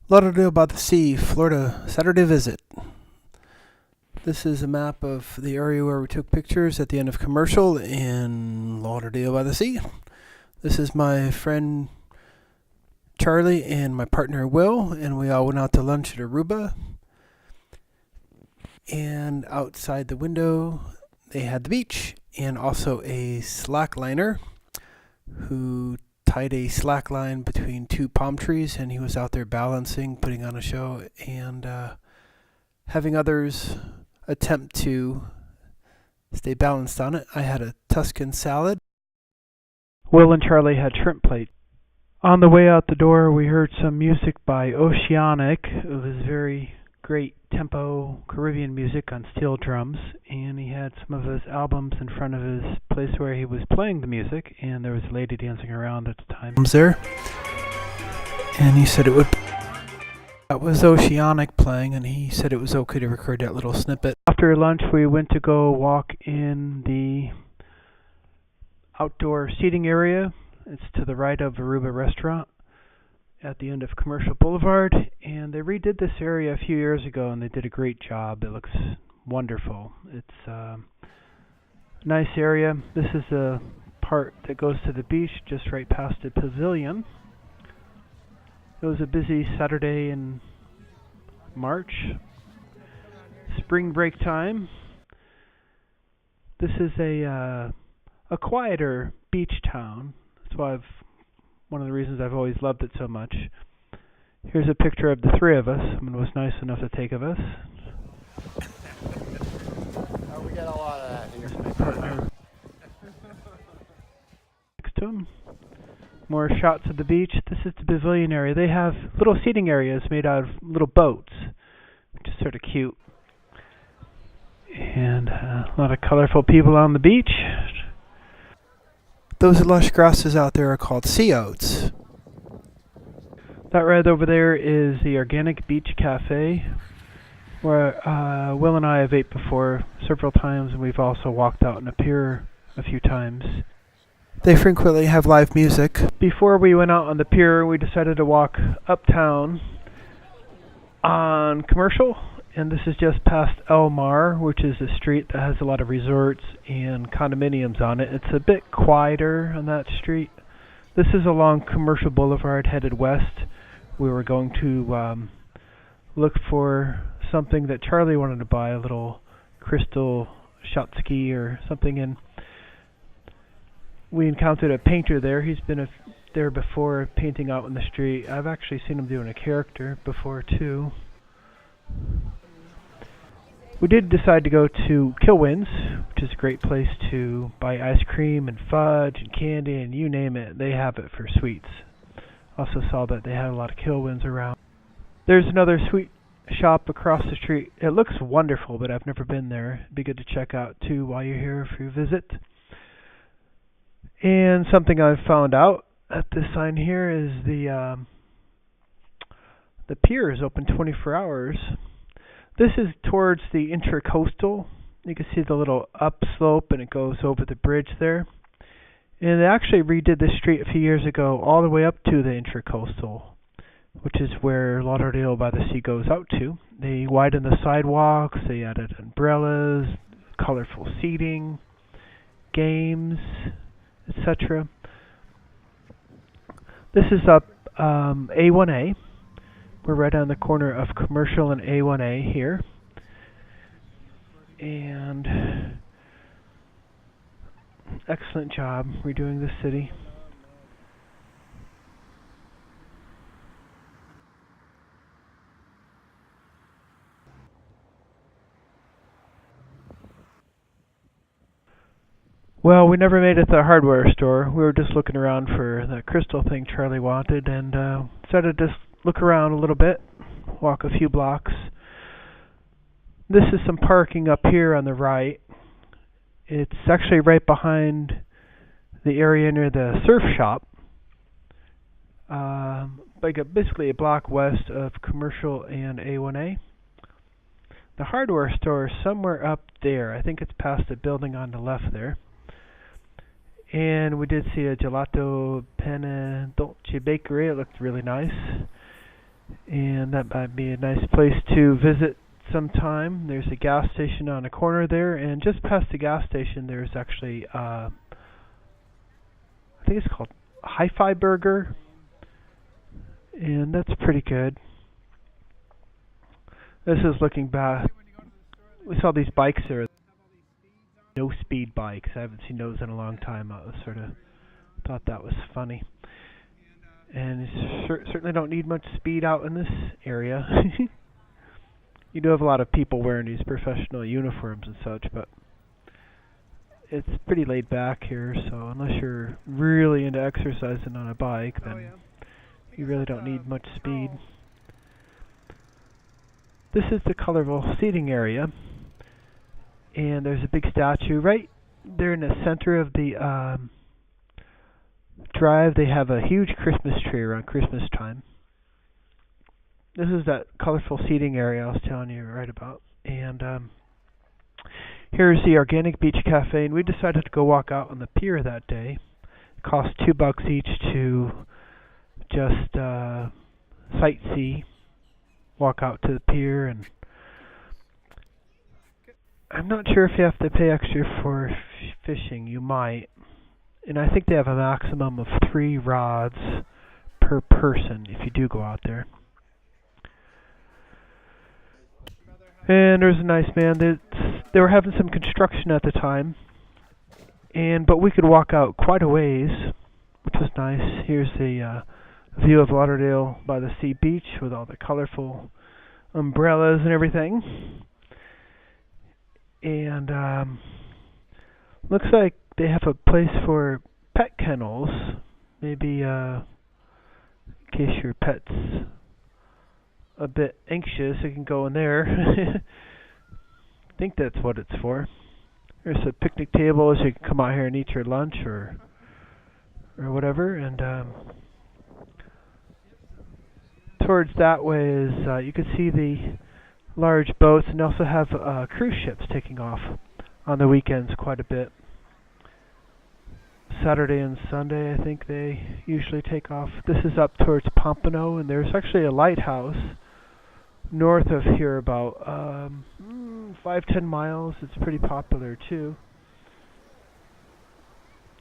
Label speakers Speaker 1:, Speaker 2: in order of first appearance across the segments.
Speaker 1: Lauderdale-by-the-Sea, Florida, Saturday visit. This is a map of the area where we took pictures at the end of Commercial in Lauderdale-by-the-Sea. This is my friend Charlie and my partner Will, and we all went out to lunch at Aruba. And outside the window, they had the beach and also a slackliner who tied a slack line between two palm trees, and he was out there balancing, putting on a show, and having others attempt to stay balanced on it. I had a Tuscan salad. Will and Charlie had shrimp plate. On the way out the door, we heard some music by Oceanic. It was very great tempo Caribbean music on steel drums, and he had some of his albums in front of his place where he was playing the music, and there was a lady dancing around at the time. There, and he said that was Oceanic playing, and he said it was okay to record that little snippet. After lunch, we went to go walk in the outdoor seating area. It's to the right of Aruba restaurant at the end of Commercial Boulevard, and they redid this area a few years ago, and they did a great job. It looks wonderful. It's a nice area. This is the part that goes to the beach, just right past the pavilion. It was a busy Saturday in March, spring break time. This is a quieter beach town. That's why one of the reasons I've always loved it so much. Here's a picture of the three of us. Someone was nice enough to take of us.
Speaker 2: We get a lot of that here.
Speaker 1: Here's my partner next to him. More shots of the beach. This is the pavilion area. They have little seating areas made out of little boats, which is sort of cute. And a lot of colorful people on the beach. Those lush grasses out there are called sea oats. That right over there is the Organic Beach Cafe, where Will and I have ate before several times, and we've also walked out on the pier a few times. They frequently have live music. Before we went out on the pier, we decided to walk uptown on Commercial, and this is just past El Mar, which is a street that has a lot of resorts and condominiums on it. It's a bit quieter on that street. This is along Commercial Boulevard headed west. We were going to look for something that Charlie wanted to buy, a little crystal shot ski or something, and we encountered a painter there. He's been there before, painting out in the street. I've actually seen him doing a character before too. We did decide to go to Kilwin's, which is a great place to buy ice cream and fudge and candy and you name it. They have it for sweets. Also saw that they had a lot of Kilwin's around. There's another sweet shop across the street. It looks wonderful, but I've never been there. It'd be good to check out too while you're here if you visit. And something I've found out at this sign here is the pier is open 24 hours. This is towards the Intracoastal. You can see the little upslope, and it goes over the bridge there. And they actually redid this street a few years ago all the way up to the Intracoastal, which is where Lauderdale-by-the-Sea goes out to. They widened the sidewalks, they added umbrellas, colorful seating, games, etc. This is up A1A. We're right on the corner of Commercial and A1A here. And excellent job redoing the city. Well, we never made it to the hardware store. We were just looking around for the crystal thing Charlie wanted, and decided to just look around a little bit, walk a few blocks. This is some parking up here on the right. It's actually right behind the area near the surf shop. Basically a block west of Commercial and A1A. The hardware store is somewhere up there. I think it's past the building on the left there. And we did see a gelato penne dolce bakery. It looked really nice. and that might be a nice place to visit sometime. There's a gas station on the corner there, and just past the gas station there's actually I think it's called Hi-Fi Burger, and that's pretty good. This is looking back. We saw these bikes there, no speed bikes. I haven't seen those in a long time. I was sort of thought that was funny. And you certainly don't need much speed out in this area. You do have a lot of people wearing these professional uniforms and such, but it's pretty laid back here, so unless you're really into exercising on a bike, then you really don't need much speed. This is the colorful seating area, and there's a big statue right there in the center of the drive. They have a huge Christmas tree around Christmas time. This is that colorful seating area I was telling you right about. And here's the Organic Beach Cafe, and we decided to go walk out on the pier that day. It cost $2 each to just sightsee, walk out to the pier, and I'm not sure if you have to pay extra for fishing. You might. And I think they have a maximum of 3 rods per person if you do go out there. And there's a nice man. They were having some construction at the time, but we could walk out quite a ways, which was nice. Here's the view of Lauderdale-by-the-Sea beach with all the colorful umbrellas and everything. And looks like they have a place for pet kennels, maybe in case your pet's a bit anxious, you can go in there. I think that's what it's for. There's a picnic table, so you can come out here and eat your lunch or whatever. And towards that way is you can see the large boats, and they also have cruise ships taking off on the weekends quite a bit. Saturday and Sunday, I think they usually take off. This is up towards Pompano, and there's actually a lighthouse north of here about 5-10 miles. It's pretty popular too.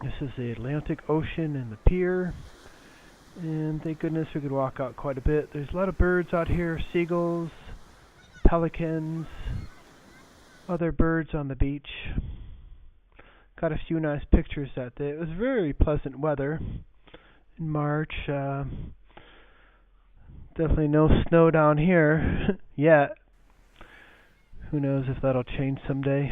Speaker 1: This is the Atlantic Ocean and the pier, and thank goodness we could walk out quite a bit. There's a lot of birds out here, seagulls, pelicans, other birds on the beach. Got a few nice pictures that day. It was very pleasant weather in March. Definitely no snow down here yet. Who knows if that'll change someday.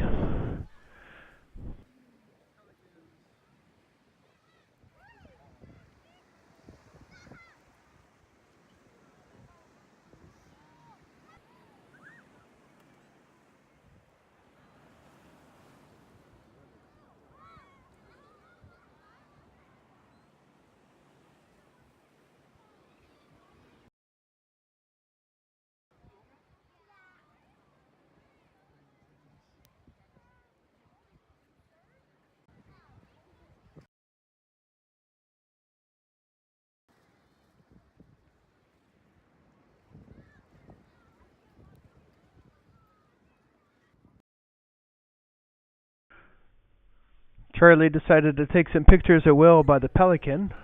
Speaker 1: Charlie decided to take some pictures of Will by the Pelican,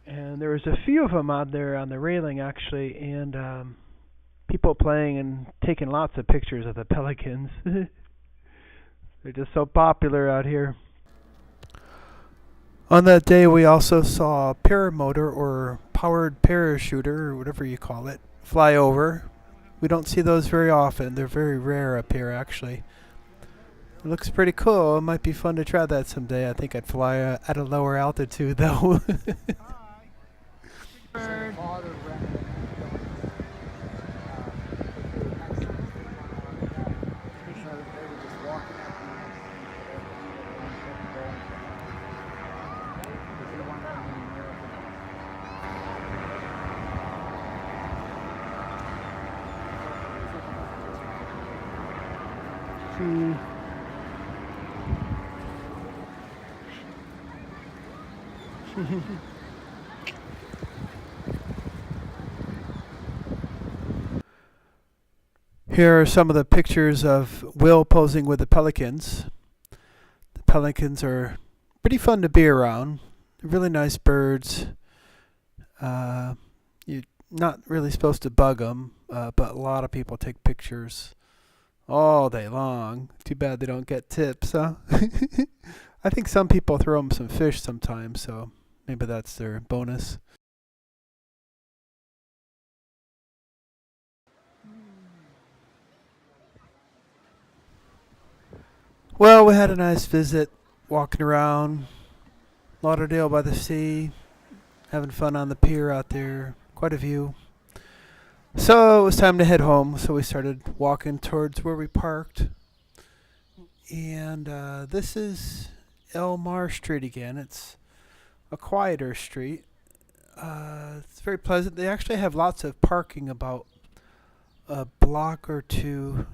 Speaker 1: and there was a few of them out there on the railing actually, and people playing and taking lots of pictures of the pelicans. They're just so popular out here. On that day we also saw a paramotor, or powered parachuter, or whatever you call it, fly over. We don't see those very often. They're very rare up here actually. It looks pretty cool. It might be fun to try that someday. I think I'd fly at a lower altitude though. Here are some of the pictures of Will posing with the pelicans. The pelicans are pretty fun to be around. Really nice birds. You're not really supposed to bug them, but a lot of people take pictures all day long. Too bad they don't get tips, huh? I think some people throw them some fish sometimes, so maybe that's their bonus. Well, we had a nice visit walking around Lauderdale-by-the-Sea, having fun on the pier out there. Quite a view. So it was time to head home, so we started walking towards where we parked. And this is Elmar Street again. It's a quieter street. It's very pleasant. They actually have lots of parking about a block or two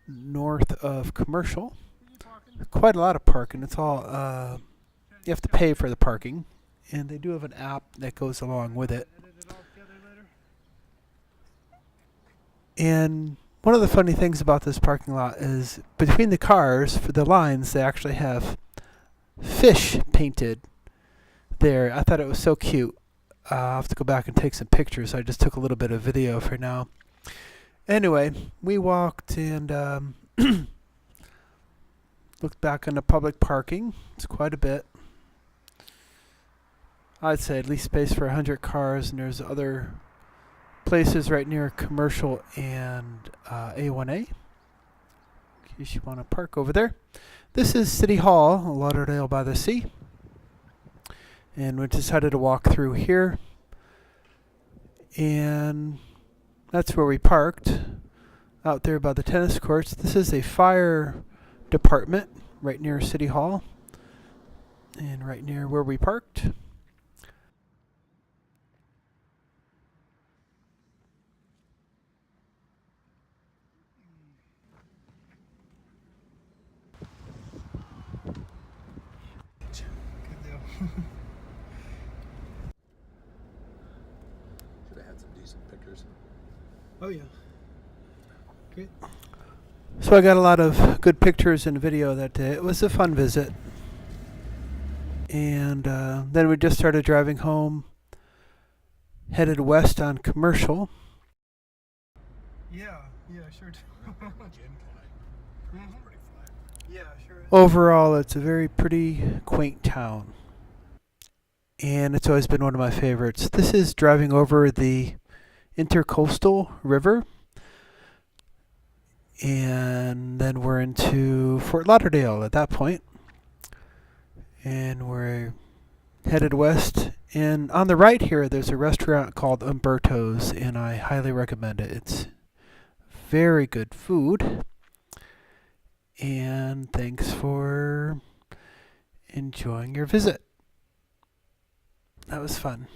Speaker 1: north of Commercial. Quite a lot of parking. It's all you have to pay for the parking, and they do have an app that goes along with it. And one of the funny things about this parking lot is between the cars, for the lines, they actually have fish painted there. I thought it was so cute. I'll have to go back and take some pictures. I just took a little bit of video for now. Anyway, we walked and looked back on the public parking. It's quite a bit. I'd say at least space for 100 cars, and there's other places right near Commercial and A1A, in case you want to park over there. This is City Hall, Lauderdale-by-the-Sea, and we decided to walk through here, and that's where we parked, out there by the tennis courts. This is a fire department right near City Hall, and right near where we parked.
Speaker 2: Should have had some decent pictures.
Speaker 1: Oh yeah. Great. So I got a lot of good pictures and video that day. It was a fun visit. And then we just started driving home, headed west on Commercial. Yeah, sure do. Yeah, sure. Overall, it's a very pretty, quaint town. And it's always been one of my favorites. This is driving over the Intercoastal River. And then we're into Fort Lauderdale at that point. And we're headed west. And on the right here, there's a restaurant called Umberto's, and I highly recommend it. It's very good food. And thanks for enjoying your visit. That was fun.